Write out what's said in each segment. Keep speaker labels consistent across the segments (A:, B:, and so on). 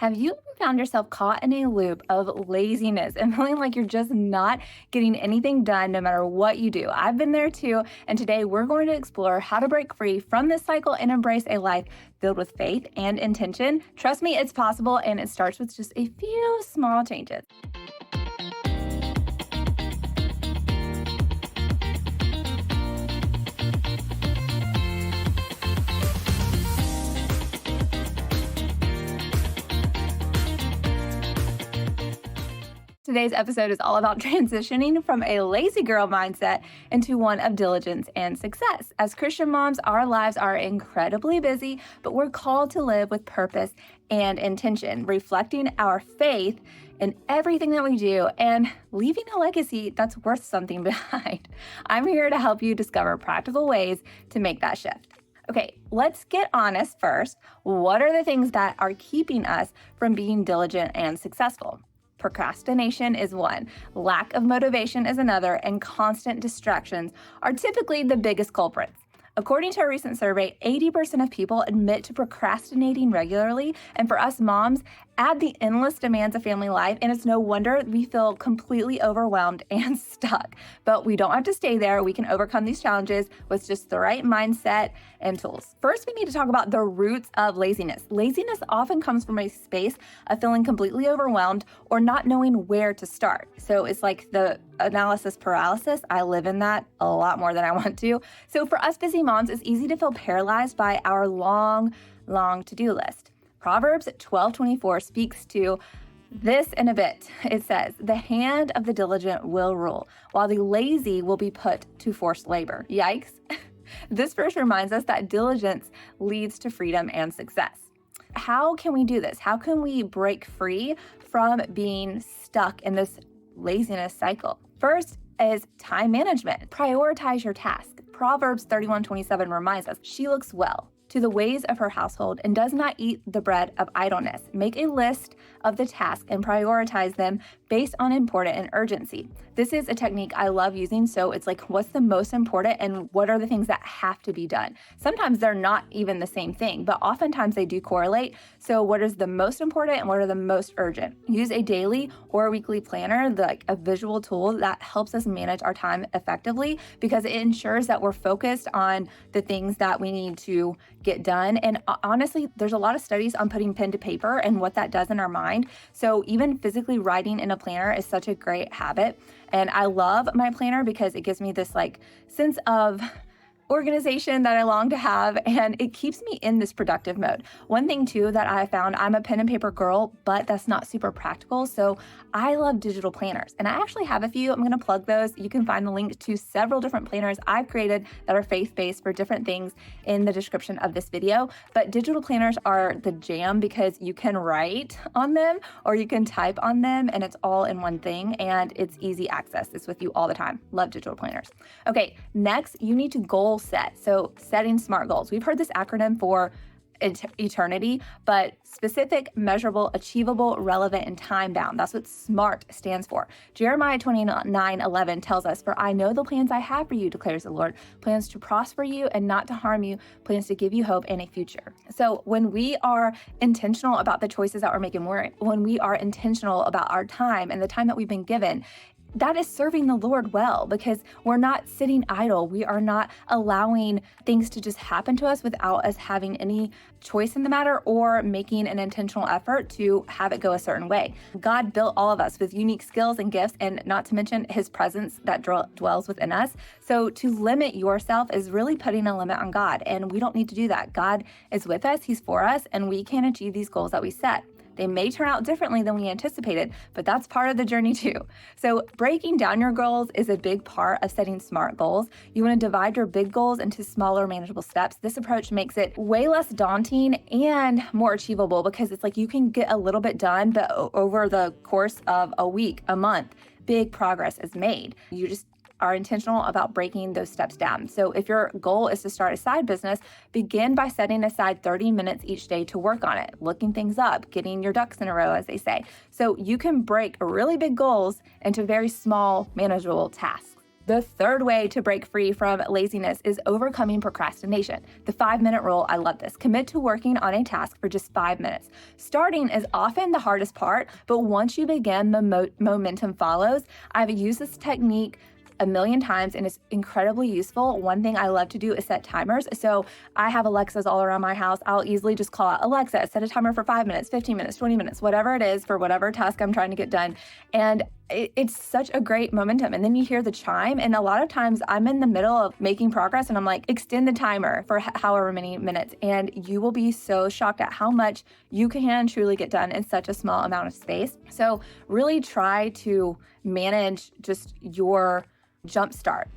A: Have you ever found yourself caught in a loop of laziness and feeling like you're just not getting anything done no matter what you do? I've been there too, and today we're going to explore how to break free from this cycle and embrace a life filled with faith and intention. Trust me, it's possible, and it starts with just a few small changes. Today's episode is all about transitioning from a lazy girl mindset into one of diligence and success. As Christian moms, our lives are incredibly busy, but we're called to live with purpose and intention, reflecting our faith in everything that we do and leaving a legacy that's worth something behind. I'm here to help you discover practical ways to make that shift. Okay, let's get honest first. What are the things that are keeping us from being diligent and successful? Procrastination is one, lack of motivation is another, and constant distractions are typically the biggest culprits. According to a recent survey, 80% of people admit to procrastinating regularly, and for us moms, add the endless demands of family life, and it's no wonder we feel completely overwhelmed and stuck. But we don't have to stay there. We can overcome these challenges with just the right mindset and tools. First, we need to talk about the roots of laziness. Laziness often comes from a space of feeling completely overwhelmed or not knowing where to start. So it's like the analysis paralysis. I live in that a lot more than I want to. So for us busy moms, it's easy to feel paralyzed by our long to-do list. Proverbs 12:24 speaks to this in a bit. It says, "The hand of the diligent will rule, while the lazy will be put to forced labor." Yikes. This verse reminds us that diligence leads to freedom and success. How can we do this? How can we break free from being stuck in this laziness cycle? First is time management. Prioritize your task. Proverbs 31:27 reminds us, "She looks well to the ways of her household and does not eat the bread of idleness." Make a list of the tasks and prioritize them based on importance and urgency. This is a technique I love using. So it's like, what's the most important and what are the things that have to be done? Sometimes they're not even the same thing, but oftentimes they do correlate. So what is the most important and what are the most urgent? Use a daily or weekly planner, like a visual tool that helps us manage our time effectively because it ensures that we're focused on the things that we need to get done. And honestly, there's a lot of studies on putting pen to paper and what that does in our mind. So even physically writing in a planner is such a great habit. And I love my planner because it gives me this like sense of organization that I long to have, and it keeps me in this productive mode. One thing too that I found, I'm a pen and paper girl, but that's not super practical. So I love digital planners, and I actually have a few. I'm going to plug those. You can find the link to several different planners I've created that are faith-based for different things in the description of this video. But digital planners are the jam because you can write on them or you can type on them, and it's all in one thing, and it's easy access. It's with you all the time. Love digital planners. Okay, next, you need to goal set. So setting SMART goals. We've heard this acronym for eternity, but specific, measurable, achievable, relevant, and time-bound. That's what SMART stands for. Jeremiah 29:11 tells us, "For I know the plans I have for you, declares the Lord, plans to prosper you and not to harm you, plans to give you hope and a future." So when we are intentional about the choices that we're making, when we are intentional about our time and the time that we've been given, that is serving the Lord well because we're not sitting idle. We are not allowing things to just happen to us without us having any choice in the matter or making an intentional effort to have it go a certain way. God built all of us with unique skills and gifts, and not to mention his presence that dwells within us. So to limit yourself is really putting a limit on God, and we don't need to do that. God is with us, he's for us, and we can achieve these goals that we set. They may turn out differently than we anticipated, but that's part of the journey too. So breaking down your goals is a big part of setting SMART goals. You want to divide your big goals into smaller, manageable steps. This approach makes it way less daunting and more achievable because it's like you can get a little bit done, but over the course of a week, a month, big progress is made. You just are intentional about breaking those steps down. So if your goal is to start a side business, begin by setting aside 30 minutes each day to work on it, looking things up, getting your ducks in a row, as they say. So you can break really big goals into very small, manageable tasks. The third way to break free from laziness is overcoming procrastination. The 5-minute rule, I love this. Commit to working on a task for just 5 minutes. Starting is often the hardest part, but once you begin, the momentum follows. I've used this technique a million times and it's incredibly useful. One thing I love to do is set timers. So I have Alexas all around my house. I'll easily just call out, Alexa, set a timer for 5 minutes, 15 minutes, 20 minutes, whatever it is for whatever task I'm trying to get done. And it's such a great momentum. And then you hear the chime. And a lot of times I'm in the middle of making progress and I'm like, extend the timer for however many minutes. And you will be so shocked at how much you can truly get done in such a small amount of space. So really try to manage just your the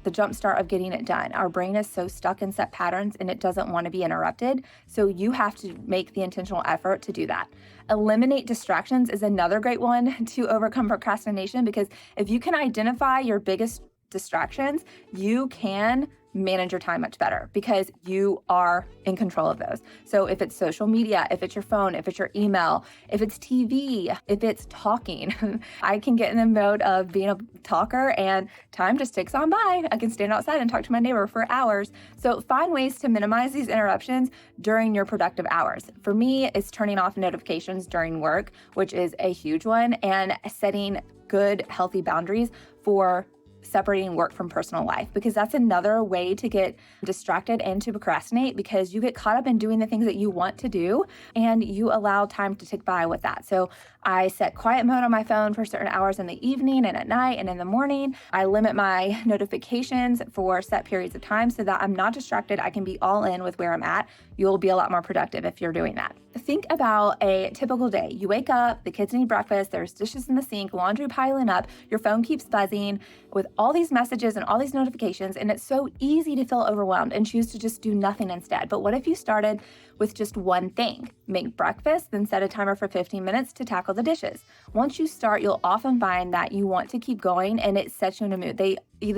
A: jumpstart of getting it done. Our brain is so stuck in set patterns and it doesn't want to be interrupted. So you have to make the intentional effort to do that. Eliminate distractions is another great one to overcome procrastination, because if you can identify your biggest distractions, you can manage your time much better because you are in control of those. So if it's social media, if it's your phone, if it's your email, if it's TV, if it's talking, I can get in the mode of being a talker and time just ticks on by. I can stand outside and talk to my neighbor for hours. So find ways to minimize these interruptions during your productive hours. For me, it's turning off notifications during work, which is a huge one, and setting good, healthy boundaries for separating work from personal life, because that's another way to get distracted and to procrastinate, because you get caught up in doing the things that you want to do and you allow time to tick by with that. So I set quiet mode on my phone for certain hours in the evening and at night and in the morning. I limit my notifications for set periods of time so that I'm not distracted. I can be all in with where I'm at. You'll be a lot more productive if you're doing that. Think about a typical day. You wake up, the kids need breakfast, there's dishes in the sink, laundry piling up, your phone keeps buzzing with all these messages and all these notifications, and it's so easy to feel overwhelmed and choose to just do nothing instead. But what if you started with just one thing? Make breakfast, then set a timer for 15 minutes to tackle the dishes. Once you start, you'll often find that you want to keep going and it sets you in a mood. They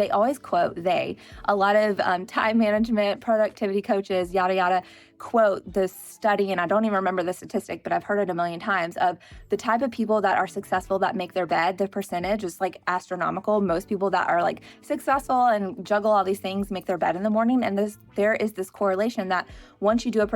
A: always quote, a lot of time management, productivity coaches, yada, yada, quote this study, and I don't even remember the statistic, but I've heard it a million times, of the type of people that are successful that make their bed, the percentage is like astronomical. Most people that are like successful and juggle all these things make their bed in the morning. And there is this correlation that once you do a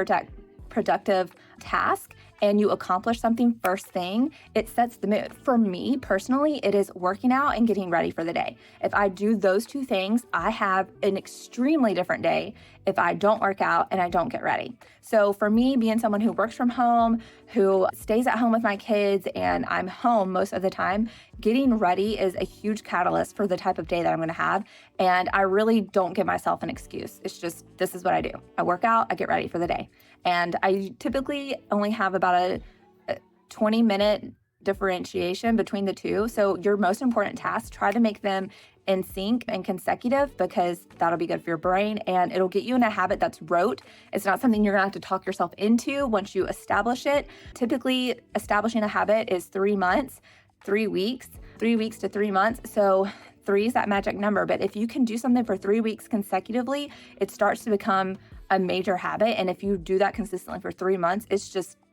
A: productive task and you accomplish something first thing, it sets the mood. For me personally, it is working out and getting ready for the day. If I do those two things, I have an extremely different day if I don't work out and I don't get ready. So for me, being someone who works from home, who stays at home with my kids, and I'm home most of the time, getting ready is a huge catalyst for the type of day that I'm going to have. And I really don't give myself an excuse. It's just, this is what I do. I work out, I get ready for the day. And I typically only have about a 20-minute differentiation between the two. So your most important tasks, try to make them in sync and consecutive, because that'll be good for your brain and it'll get you in a habit that's rote. It's not something you're gonna have to talk yourself into once you establish it. Typically, establishing a habit is 3 months, 3 weeks, 3 weeks to 3 months. So 3 is that magic number. But if you can do something for 3 weeks consecutively, it starts to become a major habit. And if you do that consistently for 3 months,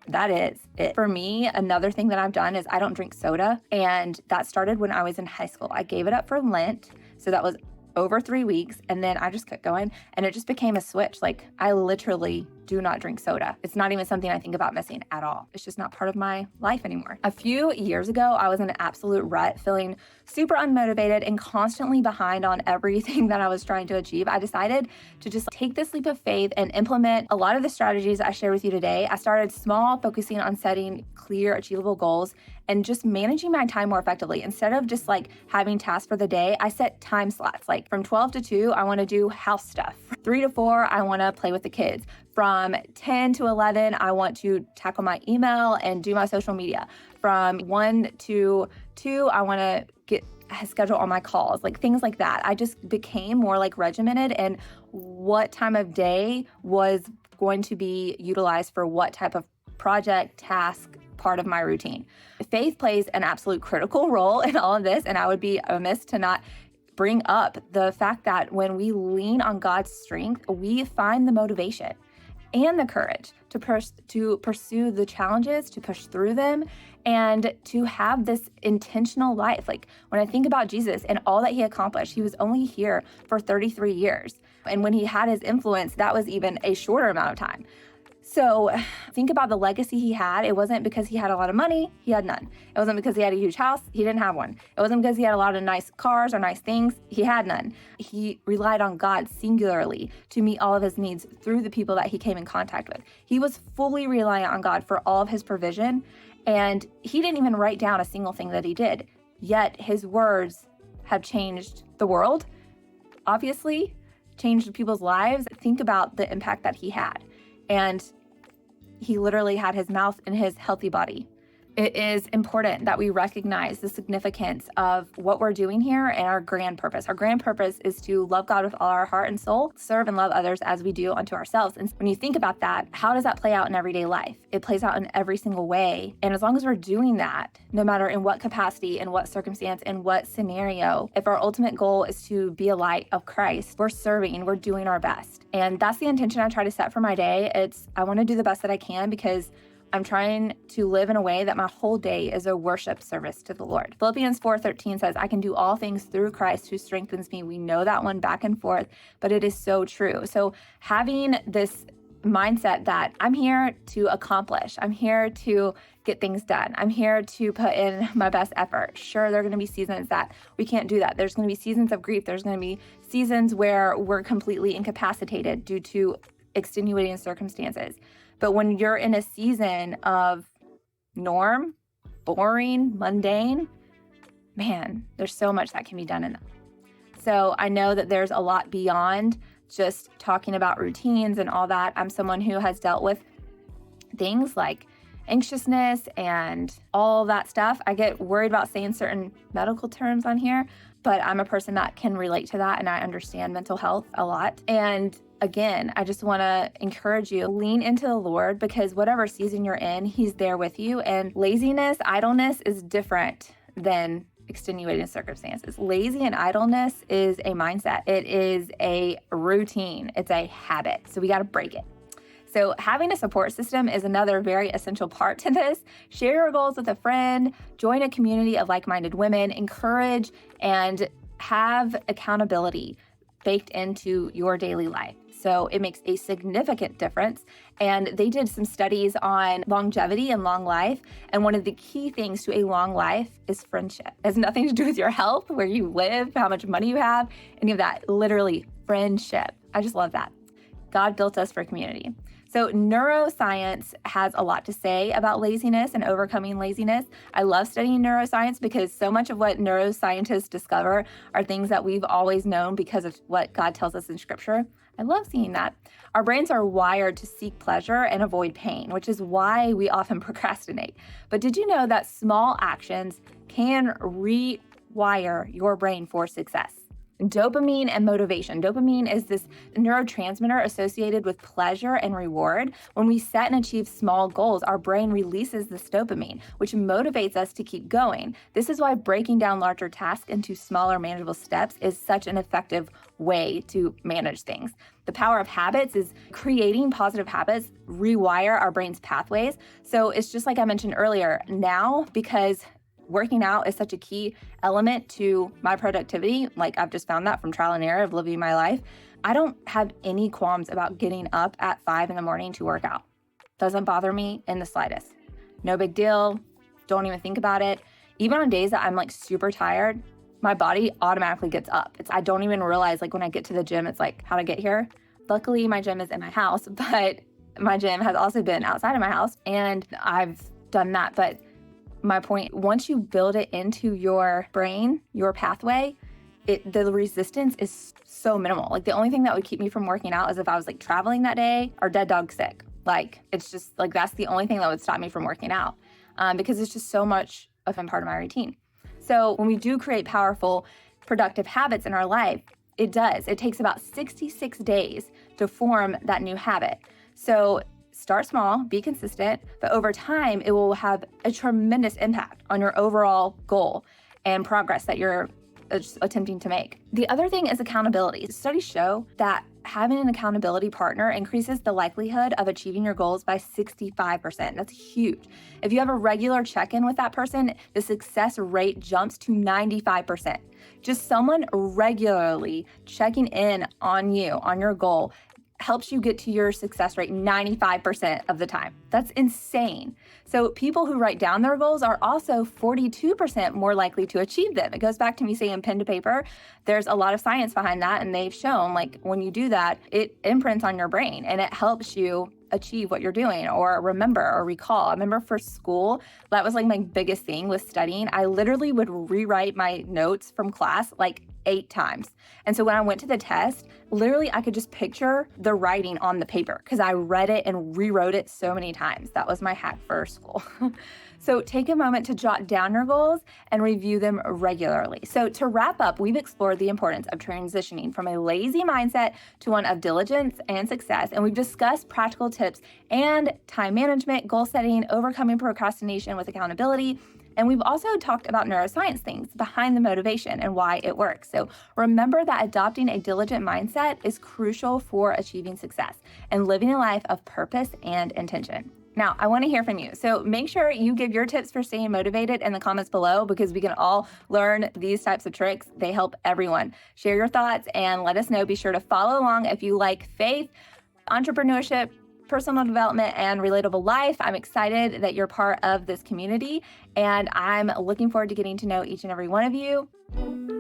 A: that is it. For me, another thing that I've done is I don't drink soda. And that started when I was in high school. I gave it up for Lent. So that was over 3 weeks. And then I just kept going and it just became a switch. Like, I literally do not drink soda. It's not even something I think about missing at all. It's just not part of my life anymore. A few years ago, I was in an absolute rut, feeling super unmotivated and constantly behind on everything that I was trying to achieve. I decided to just take this leap of faith and implement a lot of the strategies I share with you today. I started small, focusing on setting clear, achievable goals and just managing my time more effectively. Instead of just like having tasks for the day, I set time slots. Like from 12 to 2, I want to do house stuff. 3 to 4, I want to play with the kids. From 10 to 11, I want to tackle my email and do my social media. From 1 to 2, I want to schedule all my calls, like things like that. I just became more like regimented and what time of day was going to be utilized for what type of project, task, part of my routine. Faith plays an absolute critical role in all of this, and I would be amiss to not bring up the fact that when we lean on God's strength, we find the motivation. and the courage to pursue the challenges, to push through them, and to have this intentional life. Like when I think about Jesus and all that he accomplished, he was only here for 33 years. And when he had his influence, that was even a shorter amount of time. So think about the legacy he had. It wasn't because he had a lot of money, he had none. It wasn't because he had a huge house, he didn't have one. It wasn't because he had a lot of nice cars or nice things, he had none. He relied on God singularly to meet all of his needs through the people that he came in contact with. He was fully reliant on God for all of his provision, and he didn't even write down a single thing that he did. Yet his words have changed the world, obviously, changed people's lives. Think about the impact that he had. And he literally had his mouth in his healthy body. It is important that we recognize the significance of what we're doing here and our grand purpose. Our grand purpose is to love God with all our heart and soul, serve and love others as we do unto ourselves. And when you think about that, how does that play out in everyday life? It plays out in every single way. And as long as we're doing that, no matter in what capacity, in what circumstance, in what scenario, if our ultimate goal is to be a light of Christ, we're serving, we're doing our best. And that's the intention I try to set for my day. I want to do the best that I can because I'm trying to live in a way that my whole day is a worship service to the Lord. Philippians 4:13 says, I can do all things through Christ who strengthens me. We know that one back and forth, but it is so true. So having this mindset that I'm here to accomplish, I'm here to get things done, I'm here to put in my best effort. Sure, there are going to be seasons that we can't do that. There's going to be seasons of grief. There's going to be seasons where we're completely incapacitated due to extenuating circumstances. But when you're in a season of norm, boring, mundane, man, there's so much that can be done in them. So I know that there's a lot beyond just talking about routines and all that. I'm someone who has dealt with things like anxiousness and all that stuff. I get worried about saying certain medical terms on here, but I'm a person that can relate to that and I understand mental health a lot. And again, I just want to encourage you, lean into the Lord because whatever season you're in, he's there with you. And laziness, idleness is different than extenuating circumstances. Lazy and idleness is a mindset. It is a routine. It's a habit. So we got to break it. So having a support system is another very essential part to this. Share your goals with a friend, join a community of like-minded women, encourage and have accountability baked into your daily life. So it makes a significant difference. And they did some studies on longevity and long life. And one of the key things to a long life is friendship. It has nothing to do with your health, where you live, how much money you have, any of that. Literally, friendship. I just love that. God built us for community. So neuroscience has a lot to say about laziness and overcoming laziness. I love studying neuroscience because so much of what neuroscientists discover are things that we've always known because of what God tells us in Scripture. I love seeing that. Our brains are wired to seek pleasure and avoid pain, which is why we often procrastinate. But did you know that small actions can rewire your brain for success? Dopamine and motivation. Dopamine is this neurotransmitter associated with pleasure and reward. When we set and achieve small goals, our brain releases this dopamine, which motivates us to keep going. This is why breaking down larger tasks into smaller, manageable steps is such an effective way to manage things. The power of habits is creating positive habits, rewire our brain's pathways. So it's just like I mentioned earlier, now because working out is such a key element to my productivity. Like I've just found that from trial and error of living my life. I don't have any qualms about getting up at 5 a.m. to work out. Doesn't bother me in the slightest. No big deal. Don't even think about it. Even on days that I'm like super tired, my body automatically gets up. I don't even realize like when I get to the gym, it's like, how'd I get here? Luckily, my gym is in my house, but my gym has also been outside of my house and I've done that. But my point, once you build it into your brain, your pathway, the resistance is so minimal. Like the only thing that would keep me from working out is if I was like traveling that day or dead dog sick. Like it's just like that's the only thing that would stop me from working out because it's just so much of a part of my routine. So when we do create powerful, productive habits in our life, it takes about 66 days to form that new habit. So start small, be consistent, but over time, it will have a tremendous impact on your overall goal and progress that you're attempting to make. The other thing is accountability. Studies show that having an accountability partner increases the likelihood of achieving your goals by 65%. That's huge. If you have a regular check-in with that person, the success rate jumps to 95%. Just someone regularly checking in on you, on your goal, helps you get to your success rate 95% of the time. That's insane. So people who write down their goals are also 42% more likely to achieve them. It goes back to me saying pen to paper. There's a lot of science behind that, and they've shown like when you do that, it imprints on your brain and it helps you achieve what you're doing or remember or recall. I remember for school, that was like my biggest thing with studying. I literally would rewrite my notes from class like 8 times. And so when I went to the test, literally I could just picture the writing on the paper because I read it and rewrote it so many times. That was my hack for school. So take a moment to jot down your goals and review them regularly. So to wrap up, we've explored the importance of transitioning from a lazy mindset to one of diligence and success. And we've discussed practical tips and time management, goal setting, overcoming procrastination with accountability. And we've also talked about neuroscience things behind the motivation and why it works. So remember that adopting a diligent mindset is crucial for achieving success and living a life of purpose and intention. Now, I want to hear from you. So make sure you give your tips for staying motivated in the comments below because we can all learn these types of tricks. They help everyone. Share your thoughts and let us know. Be sure to follow along if you like faith, entrepreneurship, personal development, and relatable life. I'm excited that you're part of this community, and I'm looking forward to getting to know each and every one of you.